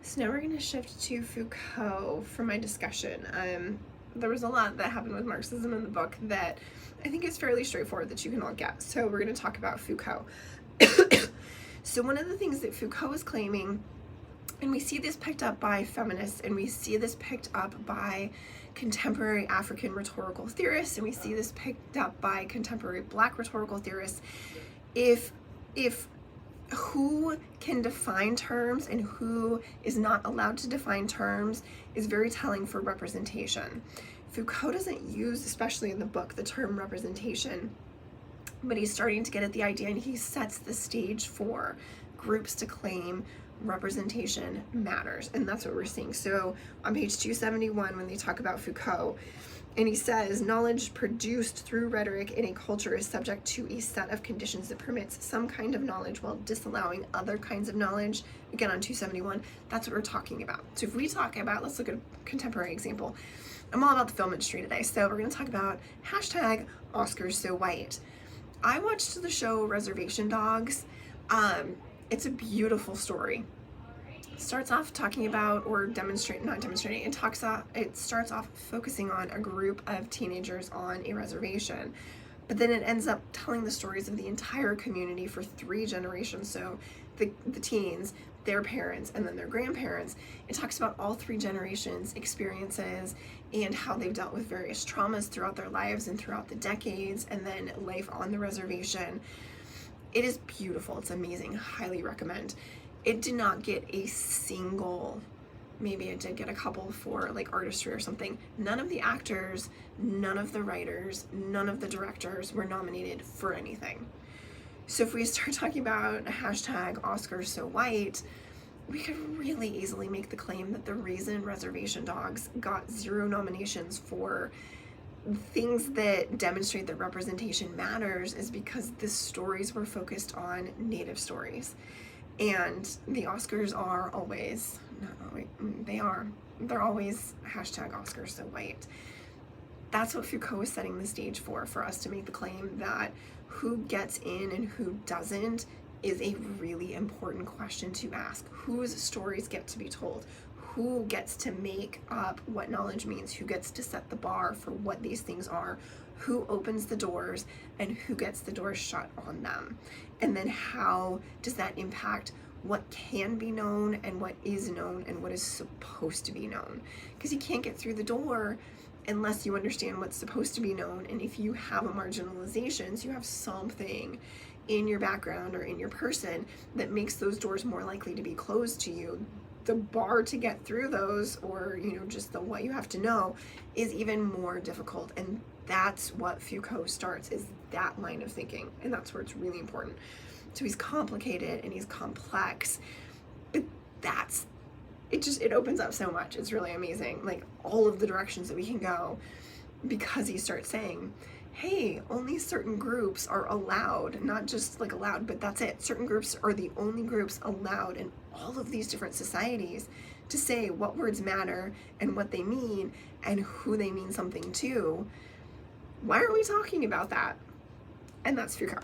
So now we're going to shift to Foucault for my discussion. There was a lot that happened with Marxism in the book that I think is fairly straightforward that you can all get. So we're going to talk about Foucault. So one of the things that Foucault is claiming, and we see this picked up by feminists, and we see this picked up by contemporary African rhetorical theorists, and we see this picked up by contemporary Black rhetorical theorists, if who can define terms and who is not allowed to define terms is very telling for representation. Foucault doesn't use, especially in the book, the term representation, but he's starting to get at the idea, and he sets the stage for groups to claim representation matters, and that's what we're seeing. So on page 271, when they talk about Foucault, and he says, knowledge produced through rhetoric in a culture is subject to a set of conditions that permits some kind of knowledge while disallowing other kinds of knowledge. Again, on 271, that's what we're talking about. So if we talk about, let's look at a contemporary example. I'm all about the film industry today, so we're going to talk about hashtag Oscars So White. I watched the show Reservation Dogs. It's a beautiful story. Starts off talking about, or not demonstrating, it starts off focusing on a group of teenagers on a reservation, but then it ends up telling the stories of the entire community for 3 generations. So the teens, their parents, and then their grandparents. It talks about all 3 generations' experiences and how they've dealt with various traumas throughout their lives and throughout the decades, and then life on the reservation. It is beautiful. It's amazing. Highly recommend. It did not get a single, maybe it did get a couple for like artistry or something. None of the actors, none of the writers, none of the directors were nominated for anything. So if we start talking about a hashtag Oscars So White, we could really easily make the claim that the reason Reservation Dogs got 0 nominations for things that demonstrate that representation matters is because the stories were focused on Native stories. And the Oscars are always, they're always hashtag Oscars So White. That's what Foucault is setting the stage for us to make the claim that who gets in and who doesn't is a really important question to ask. Whose stories get to be told? Who gets to make up what knowledge means? Who gets to set the bar for what these things are? Who opens the doors and who gets the doors shut on them? And then how does that impact what can be known and what is known and what is supposed to be known? Because you can't get through the door unless you understand what's supposed to be known. And if you have a marginalization, so you have something in your background or in your person that makes those doors more likely to be closed to you, the bar to get through those, or just the what you have to know, is even more difficult. And that's what Foucault starts, is that line of thinking, and that's where it's really important. So he's complicated and he's complex, but it opens up so much. It's really amazing, like all of the directions that we can go, because he starts saying, hey, only certain groups are allowed, not just like allowed, but that's it. Certain groups are the only groups allowed in all of these different societies to say what words matter and what they mean and who they mean something to. Why are we talking about that? And that's Foucault.